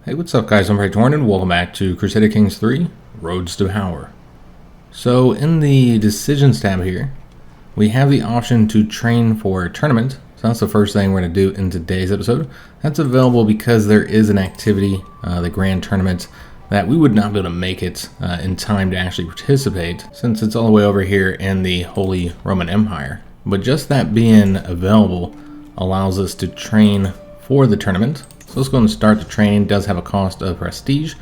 Hey, what's up guys, I'm Praetorian and welcome back to Crusader Kings 3, Roads to Power. So in the Decisions tab here, we have the option to train for a tournament. So that's the first thing we're going to do in today's episode. That's available because there is an activity, the Grand Tournament, that we would not be able to make it in time to actually participate, since it's all the way over here in the Holy Roman Empire. But just that being available allows us to train for the tournament. So let's go and start the training. It does have a cost of prestige,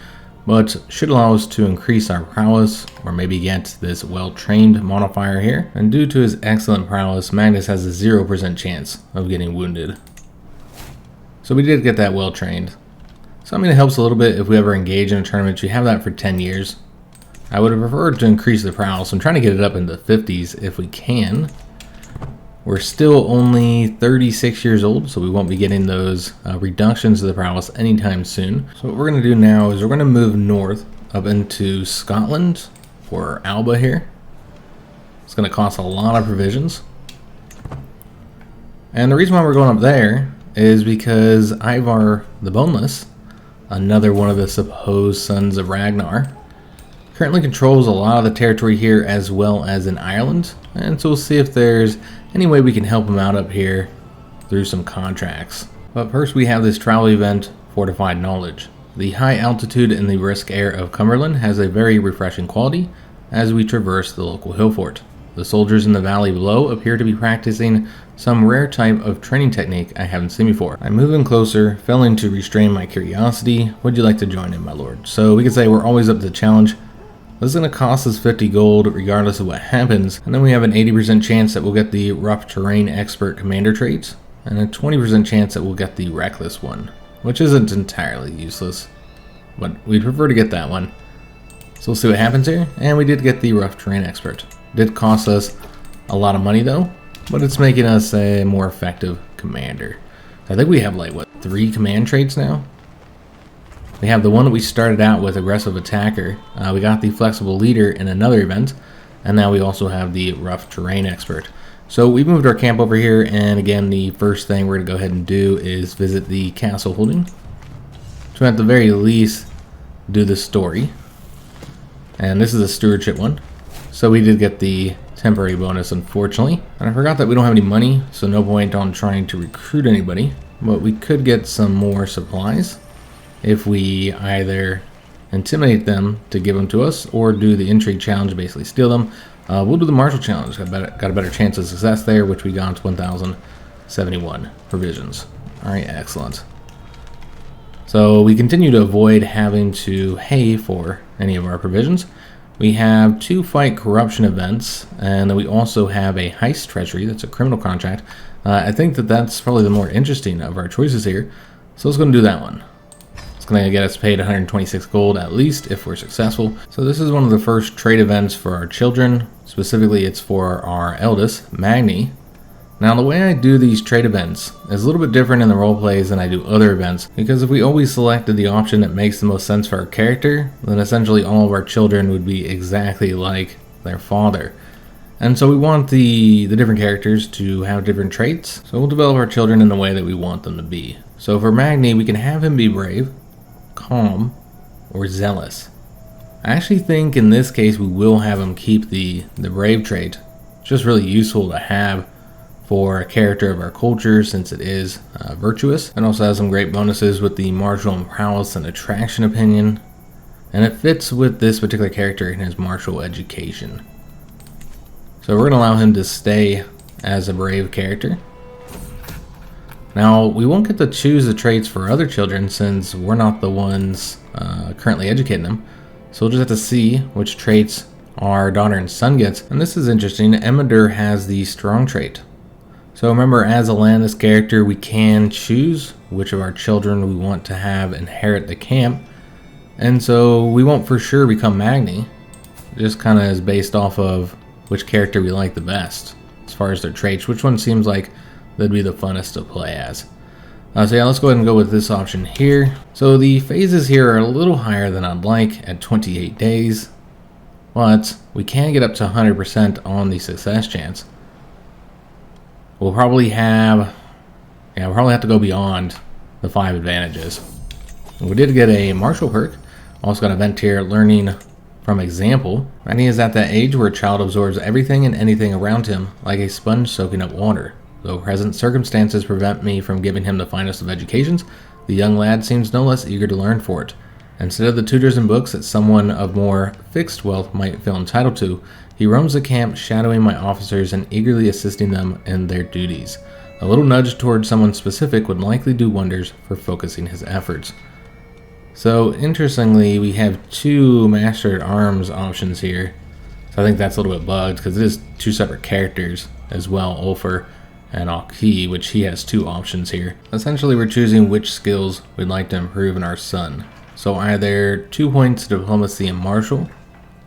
but should allow us to increase our prowess or maybe get this well-trained modifier here. And due to his excellent prowess, Magnus has a 0% chance of getting wounded. So we did get that well-trained. So I mean, it helps a little bit if we ever engage in a tournament. You have that for 10 years. I would have preferred to increase the prowess. I'm trying to get it up into the 50s if we can. We're still only 36 years old, so we won't be getting those reductions to the prowess anytime soon. So what we're going to do now is we're going to move north up into Scotland for Alba here. It's going to cost a lot of provisions. And the reason why we're going up there is because Ivar the Boneless, another one of the supposed sons of Ragnar, currently controls a lot of the territory here as well as in Ireland. And so we'll see if there's any way we can help him out up here through some contracts. But first we have this travel event, Fortified Knowledge. The high altitude and the brisk air of Cumberland has a very refreshing quality as we traverse the local hill fort. The soldiers in the valley below appear to be practicing some rare type of training technique I haven't seen before. I'm moving closer, failing to restrain my curiosity. Would you like to join in, my lord? So we could say we're always up to the challenge. This is going to cost us 50 gold regardless of what happens, and then we have an 80% chance that we'll get the Rough Terrain Expert Commander trait, and a 20% chance that we'll get the Reckless one, which isn't entirely useless, but we'd prefer to get that one. So we'll see what happens here, and we did get the Rough Terrain Expert. It did cost us a lot of money though, but it's making us a more effective commander. I think we have like, what, 3 command traits now? We have the one that we started out with, Aggressive Attacker. We got the Flexible Leader in another event, and now we also have the Rough Terrain Expert. So we moved our camp over here, and again, the first thing we're going to go ahead and do is visit the castle holding. So at the very least, do the story. And this is a stewardship one. So we did get the temporary bonus, unfortunately. And I forgot that we don't have any money, so no point on trying to recruit anybody. But we could get some more supplies if we either intimidate them to give them to us or do the intrigue challenge, basically steal them. We'll do the martial challenge. Got a better chance of success there, which we got 1,071 provisions. Alright, excellent. So we continue to avoid having to pay for any of our provisions. We have 2 fight corruption events, and then we also have a heist treasury. That's a criminal contract. I think that's probably the more interesting of our choices here. So let's go and do that one. Going to get us paid 126 gold at least if we're successful. So this is one of the first trade events for our children. Specifically, it's for our eldest, Magni. Now the way I do these trade events is a little bit different in the role plays than I do other events, because if we always selected the option that makes the most sense for our character, then essentially all of our children would be exactly like their father. And so we want the different characters to have different traits, so we'll develop our children in the way that we want them to be. So for Magni, we can have him be brave, calm, or zealous. I actually think in this case we will have him keep the brave trait. It's just really useful to have for a character of our culture since it is virtuous, and also has some great bonuses with the martial and prowess and attraction opinion, and it fits with this particular character in his martial education. So we're going to allow him to stay as a brave character. Now, we won't get to choose the traits for other children since we're not the ones currently educating them. So we'll just have to see which traits our daughter and son gets. And this is interesting. Emadur has the strong trait. So remember, as a Landless character, we can choose which of our children we want to have inherit the camp. And so we won't for sure become Magni. It just kind of is based off of which character we like the best as far as their traits. Which one seems like that'd be the funnest to play as. So yeah, let's go ahead and go with this option here. So the phases here are a little higher than I'd like at 28 days, but we can get up to 100% on the success chance. We'll probably have to go beyond the 5 advantages. We did get a martial perk. Also got an event here, learning from example. And he is at that age where a child absorbs everything and anything around him like a sponge soaking up water. Though present circumstances prevent me from giving him the finest of educations, the young lad seems no less eager to learn for it. Instead of the tutors and books that someone of more fixed wealth might feel entitled to, he roams the camp shadowing my officers and eagerly assisting them in their duties. A little nudge towards someone specific would likely do wonders for focusing his efforts. So interestingly, we have two Master at Arms options here. So I think that's a little bit bugged because it is two separate characters as well, Ulfr and Aki, which he has two options here. Essentially, we're choosing which skills we'd like to improve in our son. So either 2 points to diplomacy and martial,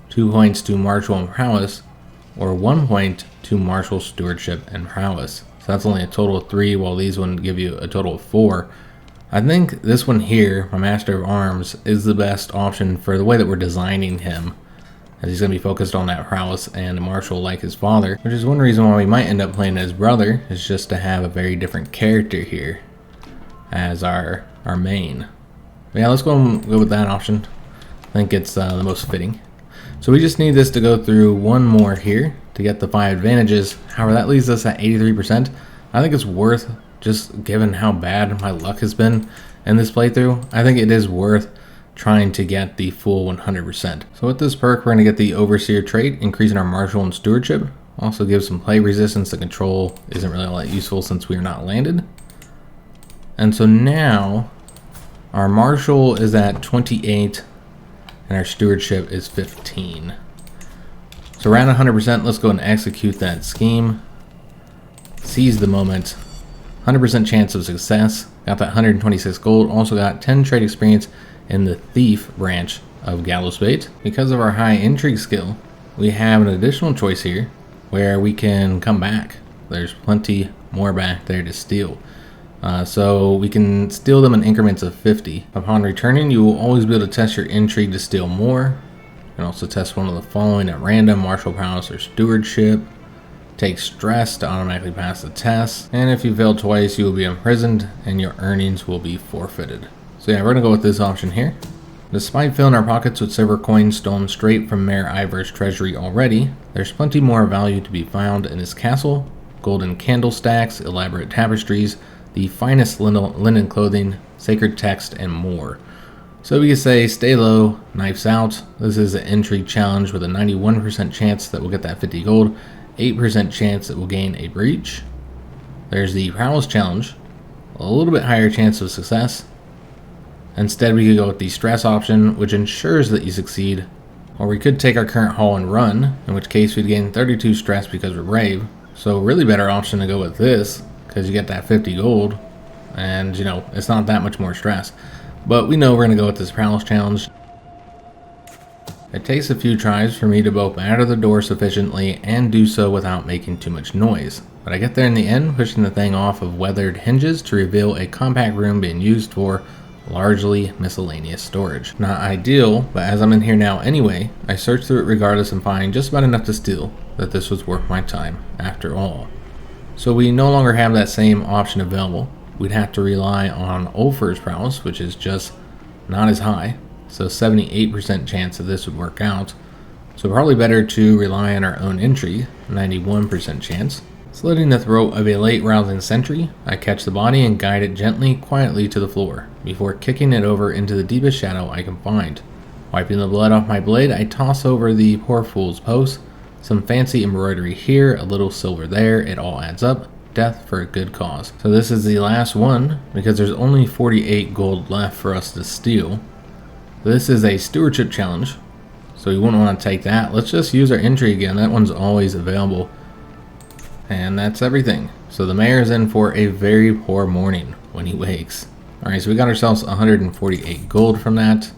2 points to martial and prowess, or 1 point to martial stewardship and prowess. So that's only a total of 3, while these ones give you a total of 4. I think this one here, my Master of Arms, is the best option for the way that we're designing him, as he's going to be focused on that prowess and martial like his father, which is one reason why we might end up playing his brother, is just to have a very different character here as our main. But yeah, let's go with that option. I think it's the most fitting. So we just need this to go through one more here to get the 5 advantages. However, that leaves us at 83%. I think it's worth, just given how bad my luck has been in this playthrough, I think it is worth trying to get the full 100%. So with this perk, we're going to get the Overseer trait, increasing our martial and stewardship. Also gives some play resistance. The control isn't really all that useful since we are not landed. And so now our martial is at 28 and our stewardship is 15. So around 100%, let's go and execute that scheme. Seize the moment. 100% chance of success. Got that 126 gold. Also got 10 trade experience in the Thief branch of Gallows Bait. Because of our high intrigue skill, we have an additional choice here where we can come back. There's plenty more back there to steal. So we can steal them in increments of 50. Upon returning, you will always be able to test your intrigue to steal more. You can also test one of the following at random: martial prowess or stewardship. Take stress to automatically pass the test. And if you fail twice, you will be imprisoned and your earnings will be forfeited. So yeah, we're going to go with this option here. Despite filling our pockets with silver coins stolen straight from Mayor Ivor's treasury already, there's plenty more value to be found in his castle: golden candle stacks, elaborate tapestries, the finest linen clothing, sacred text, and more. So we can say stay low, knives out. This is an intrigue challenge with a 91% chance that we'll get that 50 gold, 8% chance that we'll gain a breach. There's the prowess challenge, a little bit higher chance of success. Instead, we could go with the stress option, which ensures that you succeed. Or we could take our current haul and run, in which case we'd gain 32 stress because we're brave. So really better option to go with this, because you get that 50 gold, and you know, it's not that much more stress. But we know we're going to go with this prowess challenge. It takes a few tries for me to both batter the door sufficiently and do so without making too much noise. But I get there in the end, pushing the thing off of weathered hinges to reveal a compact room being used for largely miscellaneous storage. Not ideal, but as I'm in here now anyway, I search through it regardless and find just about enough to steal that this was worth my time after all. So we no longer have that same option available. We'd have to rely on Ulfr's prowess, which is just not as high. So 78% chance that this would work out. So probably better to rely on our own intrigue, 91% chance. Slitting the throat of a late rousing sentry, I catch the body and guide it gently, quietly to the floor, before kicking it over into the deepest shadow I can find. Wiping the blood off my blade, I toss over the poor fool's post. Some fancy embroidery here, a little silver there, it all adds up. Death for a good cause. So this is the last one, because there's only 48 gold left for us to steal. This is a stewardship challenge, so you wouldn't want to take that. Let's just use our intrigue again. That one's always available. And that's everything. So the mayor's in for a very poor morning when he wakes. Alright, so we got ourselves 148 gold from that,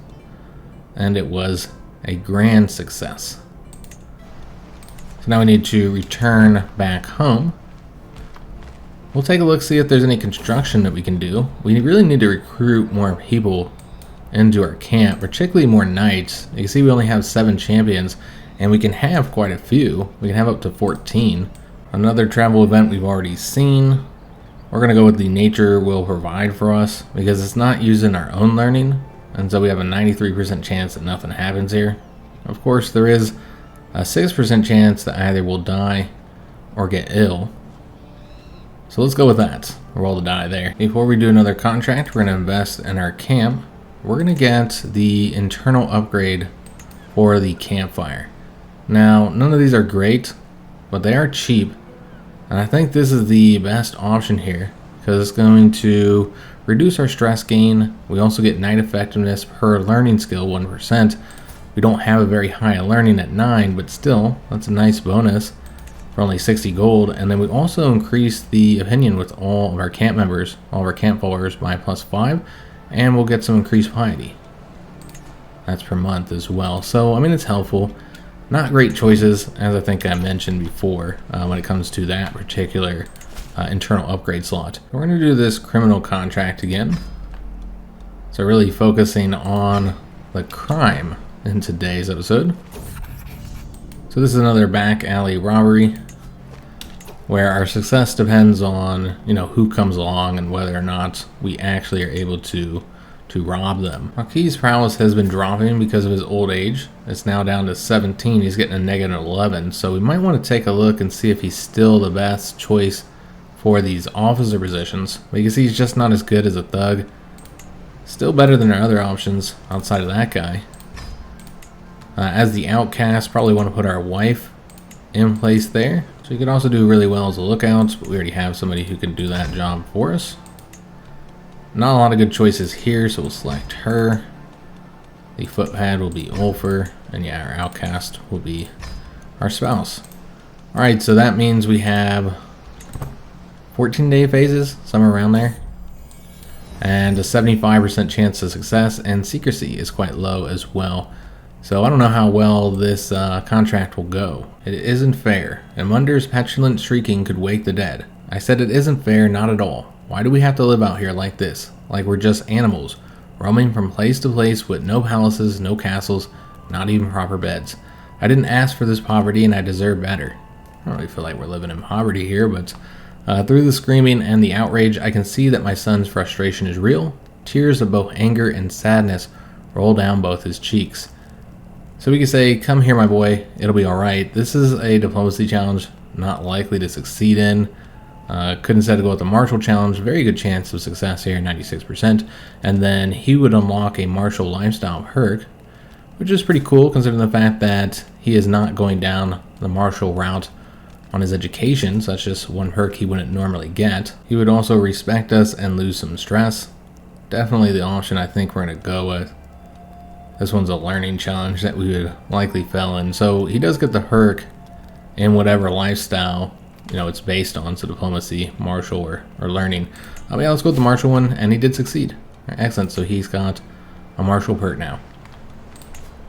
and it was a grand success. So now we need to return back home. We'll take a look, see if there's any construction that we can do. We really need to recruit more people into our camp, particularly more knights. You can see we only have 7 champions, and we can have quite a few. We can have up to 14. Another travel event we've already seen. We're going to go with the nature will provide for us because it's not using our own learning. And so we have a 93% chance that nothing happens here. Of course, there is a 6% chance that either we'll die or get ill. So let's go with that. Roll the die there. Before we do another contract, we're going to invest in our camp. We're going to get the internal upgrade for the campfire. Now, none of these are great, but they are cheap. And I think this is the best option here because it's going to reduce our stress gain. We also get night effectiveness per learning skill 1%. We don't have a very high learning at 9, but still, that's a nice bonus for only 60 gold. And then we also increase the opinion with all of our camp members, all of our camp followers by +5, and we'll get some increased piety. That's per month as well. So, I mean, it's helpful. Not great choices, as I think I mentioned before, when it comes to that particular internal upgrade slot. We're going to do this criminal contract again. So really focusing on the crime in today's episode. So this is another back alley robbery where our success depends on, you know, who comes along and whether or not we actually are able to rob them. Marquis' prowess has been dropping because of his old age. It's now down to 17. He's getting a -11. So we might want to take a look and see if he's still the best choice for these officer positions, because he's just not as good as a thug. Still better than our other options outside of that guy. As the outcast, probably want to put our wife in place there. So you could also do really well as a lookout, but we already have somebody who can do that job for us. Not a lot of good choices here, so we'll select her. The footpad will be Ulfer, and yeah, our outcast will be our spouse. Alright, so that means we have 14-day phases, somewhere around there. And a 75% chance of success, and secrecy is quite low as well. So I don't know how well this contract will go. It isn't fair. And Munder's petulant shrieking could wake the dead. I said it isn't fair, not at all. Why do we have to live out here like this? Like we're just animals, roaming from place to place with no palaces, no castles, not even proper beds. I didn't ask for this poverty and I deserve better. I don't really feel like we're living in poverty here, but through the screaming and the outrage, I can see that my son's frustration is real. Tears of both anger and sadness roll down both his cheeks. So we can say, come here, my boy, it'll be alright. This is a diplomacy challenge, not likely to succeed in. Couldn't set to go with the martial challenge, very good chance of success here, 96%. And then he would unlock a martial lifestyle perk, which is pretty cool considering the fact that he is not going down the martial route on his education, so that's just one perk he wouldn't normally get. He would also respect us and lose some stress. Definitely the option I think we're going to go with. This one's a learning challenge that we would likely fail in. So he does get the perk in whatever lifestyle, you know, it's based on, so diplomacy, martial, or learning. Yeah, let's go with the martial one, and he did succeed. Excellent, so he's got a martial perk now.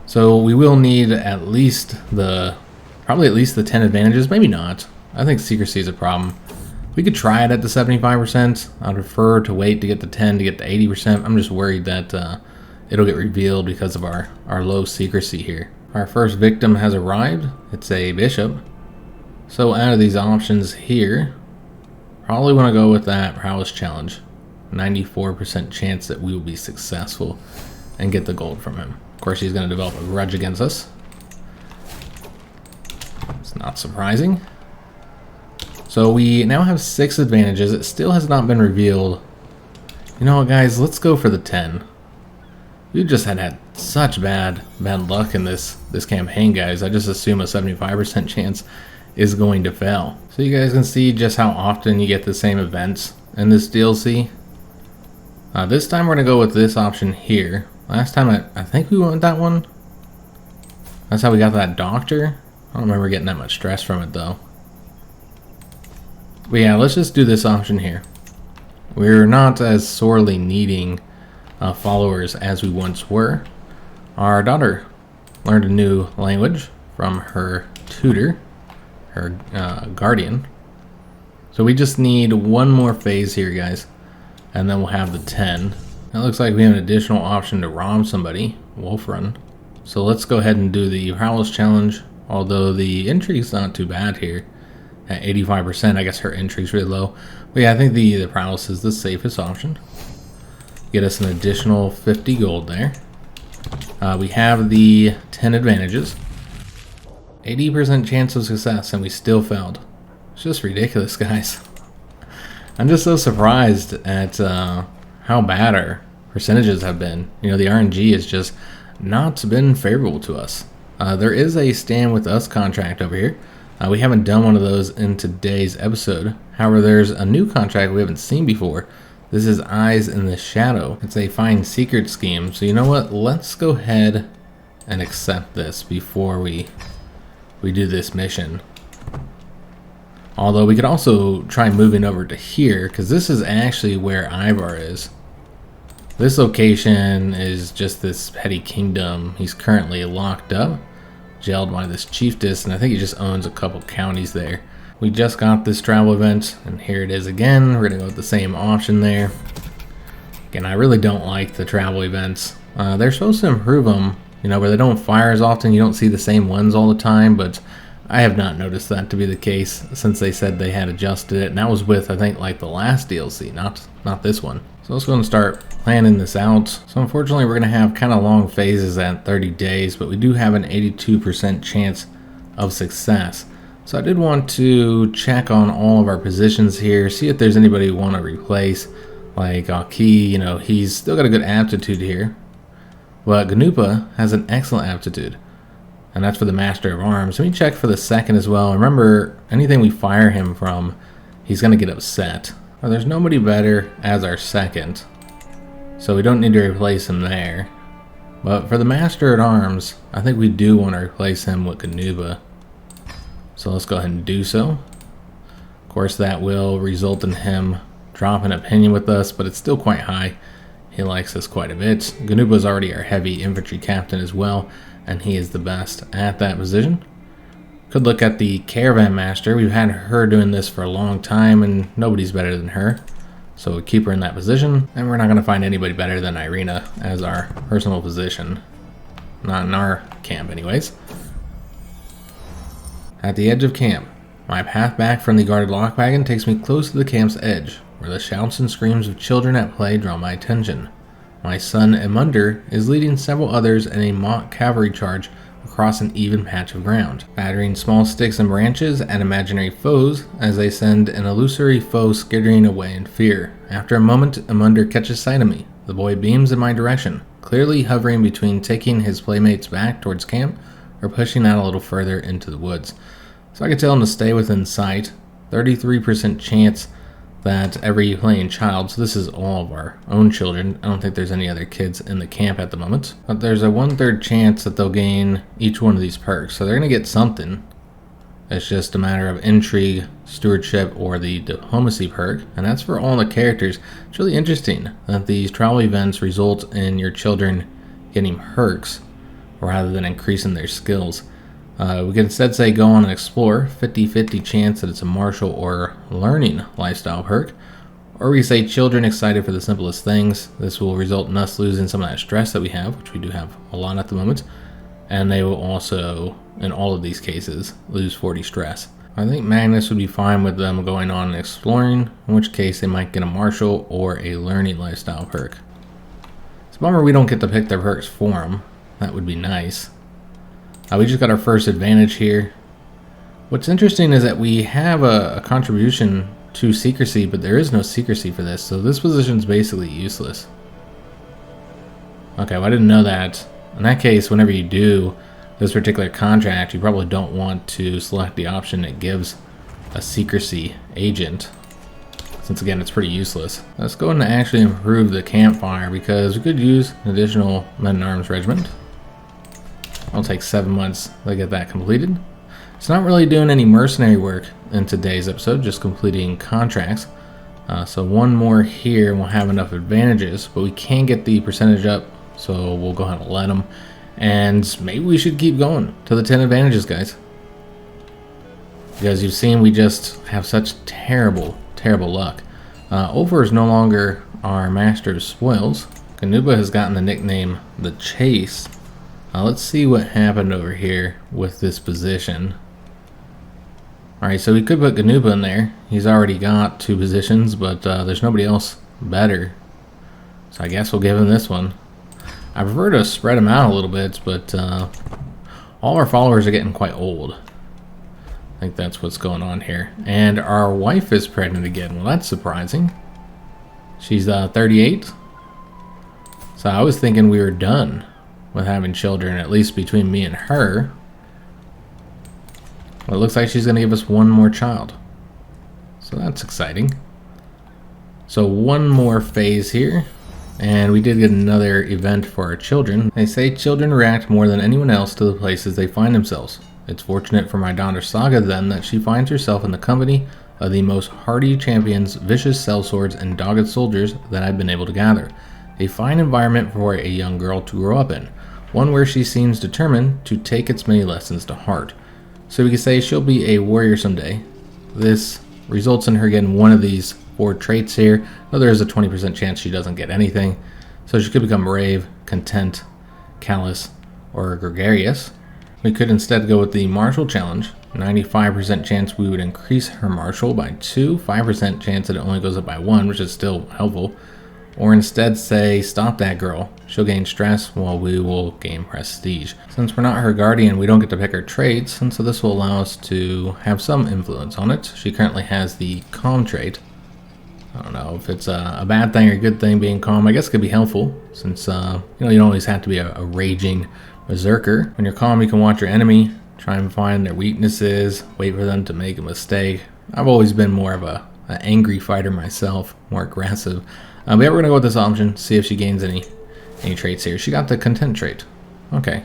So we will need at least probably at least the 10 advantages, maybe not. I think secrecy is a problem. We could try it at the 75%. I'd prefer to wait to get the 10 to get to 80%. I'm just worried that it'll get revealed because of our low secrecy here. Our first victim has arrived. It's a bishop. So out of these options here, probably want to go with that prowess challenge. 94% chance that we will be successful and get the gold from him. Of course, he's going to develop a grudge against us. It's not surprising. So we now have 6 advantages. It still has not been revealed. You know what, guys? Let's go for the 10. We just had such bad luck in this campaign, guys. I just assume a 75% chance is going to fail. So you guys can see just how often you get the same events in this DLC. This time we're going to go with this option here. Last time I think we went with that one. That's how we got that doctor. I don't remember getting that much stress from it though. But yeah, let's just do this option here. We're not as sorely needing followers as we once were. Our daughter learned a new language from her tutor, her guardian. So we just need one more phase here, guys, and then we'll have the 10. It looks like we have an additional option to rob somebody, Wolf Run. So let's go ahead and do the prowess challenge, although the intrigue's not too bad here at 85%. I guess her intrigue's really low, But yeah, I think the prowess is the safest option. Get us an additional 50 gold there. We have the 10 advantages. 80% chance of success, and we still failed. It's just ridiculous, guys. I'm just so surprised at how bad our percentages have been. You know, the RNG has just not been favorable to us. There is a stand with us contract over here. We haven't done one of those in today's episode. However, there's a new contract we haven't seen before. This is Eyes in the Shadow. It's a find secret scheme. So you know what? Let's go ahead and accept this before we do this mission. Although we could also try moving over to here, because this is actually where Ivar is. This location is just this petty kingdom. He's currently locked up, jailed by this chiefess, and I think he just owns a couple counties there. We just got this travel event, and here it is again. We're gonna go with the same option there. Again, I really don't like the travel events. They're supposed to improve them, you know, where they don't fire as often. You don't see the same ones all the time, but I have not noticed that to be the case since they said they had adjusted it, and that was with, I think, like the last DLC, not this one. So let's go and start planning this out. So unfortunately, we're going to have kind of long phases at 30 days, but we do have an 82% chance of success. So I did want to check on all of our positions here, see if there's anybody we want to replace. Like Aki, you know, he's still got a good aptitude here, but Ganupa has an excellent aptitude. And that's for the Master of Arms. Let me check for the second as well. Remember, anything we fire him from, he's going to get upset. Well, there's nobody better as our second, so we don't need to replace him there. But for the Master at Arms, I think we do want to replace him with Ganuba. So let's go ahead and do so. Of course, that will result in him dropping opinion with us, but it's still quite high. He likes us quite a bit. Ganuba is already our heavy infantry captain as well, and he is the best at that position. Could look at the Caravan Master. We've had her doing this for a long time, and nobody's better than her. So we keep her in that position, and we're not going to find anybody better than Irina as our personal position. Not in our camp, anyways. At the edge of camp, my path back from the guarded lock wagon takes me close to the camp's edge, where the shouts and screams of children at play draw my attention. My son Emunder is leading several others in a mock cavalry charge across an even patch of ground, battering small sticks and branches at imaginary foes as they send an illusory foe skittering away in fear. After a moment, Emunder catches sight of me. The boy beams in my direction, clearly hovering between taking his playmates back towards camp or pushing out a little further into the woods. So I can tell him to stay within sight. 33% chance that every playing child, so this is all of our own children. I don't think there's any other kids in the camp at the moment, but there's a 1/3 chance that they'll gain each one of these perks, so they're going to get something. It's just a matter of intrigue, stewardship, or the diplomacy perk, and that's for all the characters. It's really interesting that these travel events result in your children getting perks rather than increasing their skills. We can instead say go on and explore, 50-50 chance that it's a martial or learning lifestyle perk. Or we say children excited for the simplest things. This will result in us losing some of that stress that we have, which we do have a lot at the moment. And they will also, in all of these cases, lose 40 stress. I think Magnus would be fine with them going on and exploring, in which case they might get a martial or a learning lifestyle perk. It's a bummer we don't get to pick their perks for them. That would be nice. We just got our first advantage here. What's interesting is that we have a contribution to secrecy, but there is no secrecy for this, so this position's basically useless. Okay, well I didn't know that. In that case, whenever you do this particular contract, you probably don't want to select the option that gives a secrecy agent, since again it's pretty useless. Let's go ahead and actually improve the campfire, because we could use an additional men-at-arms regiment. It'll take 7 months to get that completed. It's not really doing any mercenary work in today's episode, just completing contracts. So one more here and we'll have enough advantages, but we can get the percentage up, so we'll go ahead and let them. And maybe we should keep going to the 10 advantages, guys. Because you've seen we just have such terrible luck. Over is no longer our master of spoils. Ganuba has gotten the nickname the Chase. Let's see what happened over here with this position. Alright, so we could put Ganuba in there. He's already got 2 positions, but there's nobody else better. So I guess we'll give him this one. I prefer to spread him out a little bit, but all our followers are getting quite old. I think that's what's going on here. And our wife is pregnant again. Well, that's surprising. She's 38. So I was thinking we were done with having children, at least between me and her. Well, it looks like she's going to give us 1 more child. So that's exciting. So 1 more phase here. And we did get another event for our children. They say children react more than anyone else to the places they find themselves. It's fortunate for my daughter Saga then that she finds herself in the company of the most hardy champions, vicious sellswords, and dogged soldiers that I've been able to gather. A fine environment for a young girl to grow up in. One where she seems determined to take its many lessons to heart. So we can say she'll be a warrior someday. This results in her getting one of these 4 traits here. Though there is a 20% chance she doesn't get anything. So she could become brave, content, callous, or gregarious. We could instead go with the martial challenge. 95% chance we would increase her martial by 2. 5% chance that it only goes up by 1, which is still helpful. Or instead say, stop that girl. She'll gain stress while we will gain prestige. Since we're not her guardian, we don't get to pick her traits, and so this will allow us to have some influence on it. She currently has the calm trait. I don't know if it's a bad thing or a good thing being calm. I guess it could be helpful, since you don't always have to be a raging berserker. When you're calm, you can watch your enemy, try and find their weaknesses, wait for them to make a mistake. I've always been more of an angry fighter myself, more aggressive. But yeah, we're gonna go with this option, see if she gains any traits here. She got the content trait. Okay.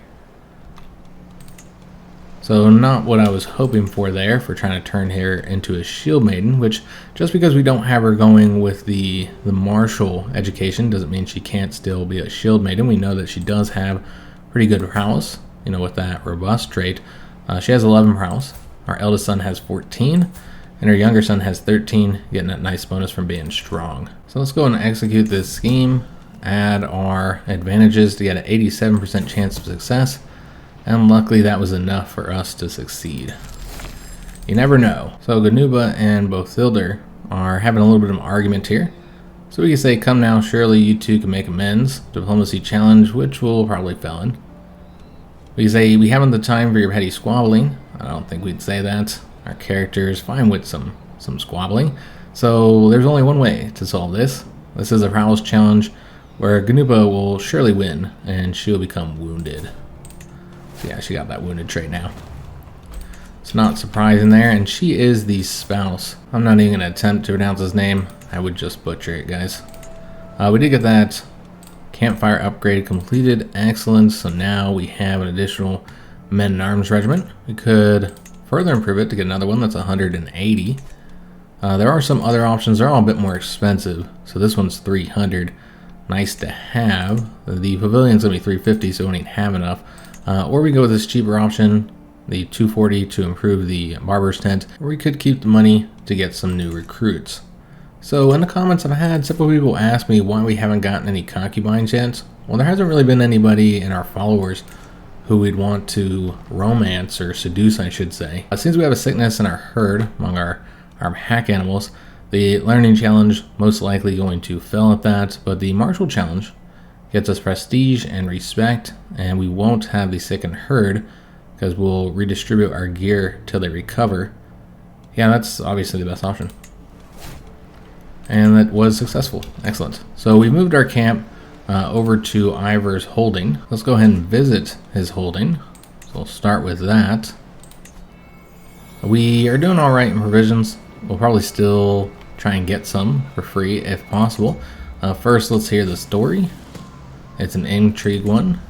So not what I was hoping for there, for trying to turn her into a shield maiden, which just because we don't have her going with the martial education doesn't mean she can't still be a shield maiden. We know that she does have pretty good prowess, with that robust trait. She has 11 prowess. Our eldest son has 14. And her younger son has 13, getting that nice bonus from being strong. So let's go and execute this scheme, add our advantages to get an 87% chance of success, and luckily that was enough for us to succeed. You never know. So Ganuba and Bothilder are having a little bit of an argument here. So we can say, come now, surely you two can make amends. Diplomacy challenge, which we'll probably fail in. We can say, we haven't the time for your petty squabbling. I don't think we'd say that. Our character is fine with some squabbling. So there's only one way to solve this. This is a prowess challenge where Ganuba will surely win and she'll become wounded. So yeah, she got that wounded trait now. It's not surprising there, and she is the spouse. I'm not even going to attempt to pronounce his name. I would just butcher it, guys. We did get that campfire upgrade completed. Excellent. So now we have an additional men-at-arms regiment. We could further improve it to get another one that's 180. There are some other options. They're all a bit more expensive. So this one's 300. Nice to have. The pavilion's going to be 350, so we don't even have enough. Or we go with this cheaper option, the 240 to improve the barber's tent. Or we could keep the money to get some new recruits. So in the comments I've had, several people ask me why we haven't gotten any concubines yet. Well, there hasn't really been anybody in our followers who we'd want to romance or seduce, I should say. Since we have a sickness in our herd among our hack animals, the learning challenge most likely going to fail at that, but the martial challenge gets us prestige and respect, and we won't have the sickened herd because we'll redistribute our gear till they recover. Yeah, that's obviously the best option. And that was successful. Excellent. So we moved our camp over to Ivor's holding. Let's go ahead and visit his holding. So we'll start with that. We are doing all right in provisions. We'll probably still try and get some for free if possible. First, let's hear the story. It's an intrigue one.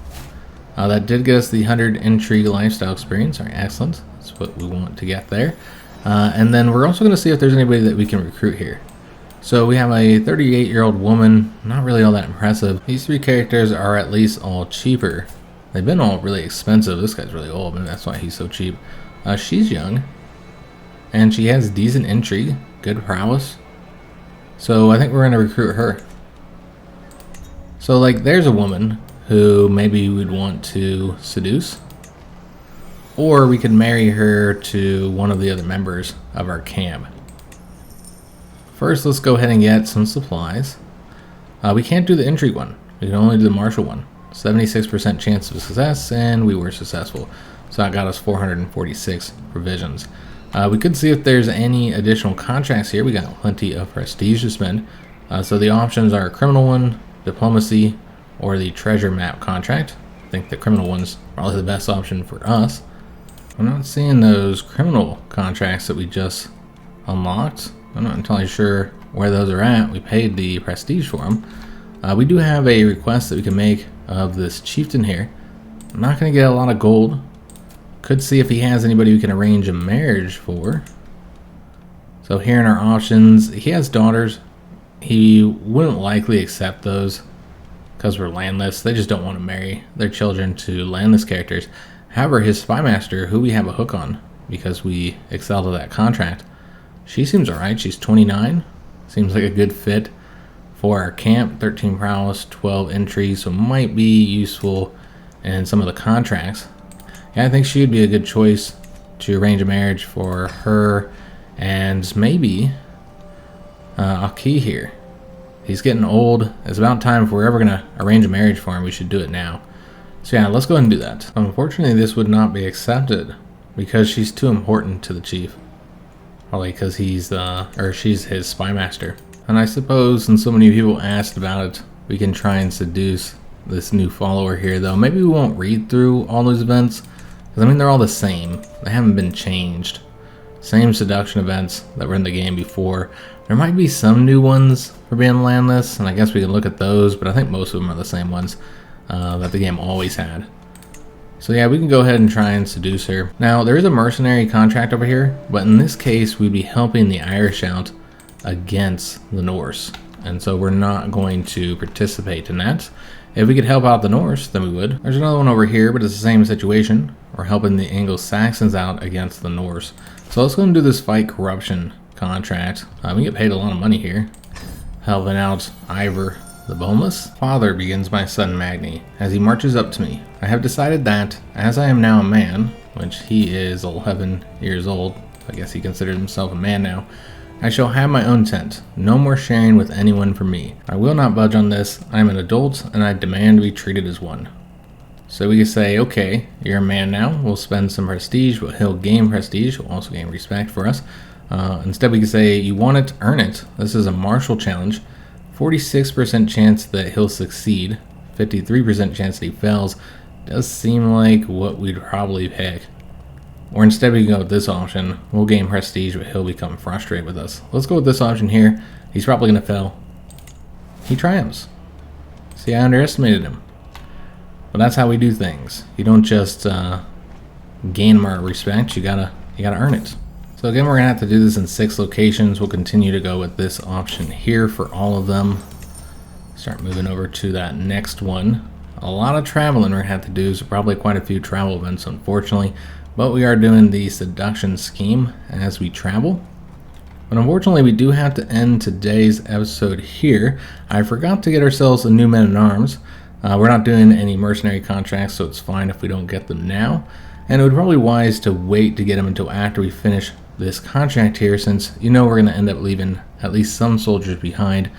That did get us the 100 intrigue lifestyle experience. All right, excellent. That's what we want to get there. And then we're also going to see if there's anybody that we can recruit here. So we have a 38-year-old woman, not really all that impressive. These 3 characters are at least all cheaper. They've been all really expensive. This guy's really old, and that's why he's so cheap. She's young, and she has decent intrigue, good prowess. So I think we're going to recruit her. So like there's a woman who maybe we'd want to seduce. or we could marry her to one of the other members of our camp. First, let's go ahead and get some supplies. We can't do the intrigue one. We can only do the martial one. 76% chance of success, and we were successful. So that got us 446 provisions. We could see if there's any additional contracts here. We got plenty of prestige to spend. So the options are criminal one, diplomacy, or the treasure map contract. I think the criminal one's probably the best option for us. I'm not seeing those criminal contracts that we just unlocked. I'm not entirely sure where those are at. We paid the prestige for them. We do have a request that we can make of this chieftain here. I'm not going to get a lot of gold. Could see if he has anybody we can arrange a marriage for. So here in our options, he has daughters. He wouldn't likely accept those because we're landless. They just don't want to marry their children to landless characters. However, his spy master, who we have a hook on because we excelled at that contract, she seems alright. She's 29. Seems like a good fit for our camp. 13 prowess, 12 entry, so might be useful in some of the contracts. Yeah, I think she would be a good choice to arrange a marriage for her and maybe Aki here. He's getting old. It's about time if we're ever going to arrange a marriage for him, we should do it now. So yeah, let's go ahead and do that. Unfortunately, this would not be accepted because she's too important to the chief. Probably because he's or she's his spy master. And I suppose since so many people asked about it, we can try and seduce this new follower here, though. Maybe we won't read through all those events, because I mean they're all the same. They haven't been changed. Same seduction events that were in the game before. There might be some new ones for being landless, and I guess we can look at those, but I think most of them are the same ones that the game always had. So yeah, we can go ahead and try and seduce her. Now, there is a mercenary contract over here, but in this case, we'd be helping the Irish out against the Norse. And so we're not going to participate in that. If we could help out the Norse, then we would. There's another one over here, but it's the same situation. We're helping the Anglo-Saxons out against the Norse. So let's go and do this fight corruption contract. We get paid a lot of money here. Helping out Ivor the Boneless. Father begins my son Magni as he marches up to me. I have decided that, as I am now a man, which he is 11 years old, I guess he considers himself a man now, I shall have my own tent. No more sharing with anyone from me. I will not budge on this. I am an adult and I demand to be treated as one. So we can say, okay, you're a man now. We'll spend some prestige, but he'll gain prestige. He'll also gain respect for us. Instead, we can say, you want it, earn it. This is a martial challenge. 46% chance that he'll succeed. 53% chance that he fails. Does seem like what we'd probably pick. Or instead we can go with this option. We'll gain prestige, but he'll become frustrated with us. Let's go with this option here. He's probably going to fail. He triumphs. See, I underestimated him. But that's how we do things. You don't just gain our respect. You gotta earn it. So again, we're gonna have to do this in 6 locations. We'll continue to go with this option here for all of them. Start moving over to that next one. A lot of traveling we're gonna have to do, so probably quite a few travel events, unfortunately. But we are doing the seduction scheme as we travel. But unfortunately, we do have to end today's episode here. I forgot to get ourselves a new men-at-arms. We're not doing any mercenary contracts, so it's fine if we don't get them now. And it would probably be wise to wait to get them until after we finish this contract here, since you know we're going to end up leaving at least some soldiers behind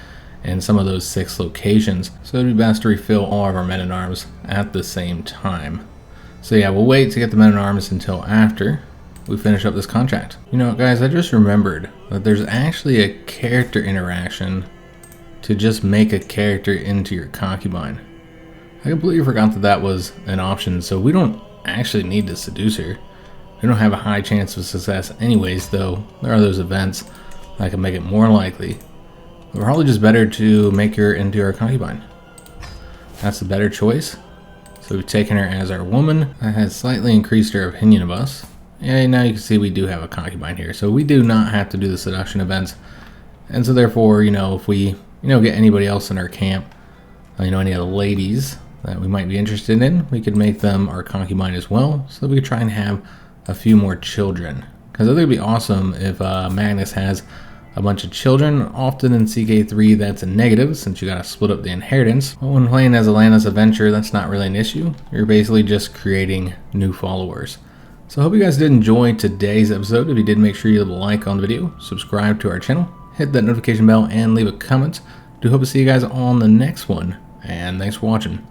in some of those 6 locations. So it'd be best to refill all of our men-at-arms at the same time. So yeah, we'll wait to get the men-at-arms until after we finish up this contract. You know what, guys, I just remembered that there's actually a character interaction to just make a character into your concubine. I completely forgot that that was an option, so we don't actually need to seduce her. We don't have a high chance of success anyways, though there are those events that can make it more likely. But probably just better to make her into our concubine. That's the better choice. So we've taken her as our woman. That has slightly increased her opinion of us. And now you can see we do have a concubine here. So we do not have to do the seduction events. And so therefore, you know, if we, get anybody else in our camp, any of the ladies that we might be interested in, we could make them our concubine as well, so that we could try and have a few more children. Because I think it'd be awesome if Magnus has a bunch of children. Often in CK3 that's a negative, since you gotta split up the inheritance. But when playing as a Landless adventure, that's not really an issue. You're basically just creating new followers. So I hope you guys did enjoy today's episode. If you did, make sure you leave a like on the video, subscribe to our channel, hit that notification bell, and leave a comment. Do hope to see you guys on the next one, and thanks for watching.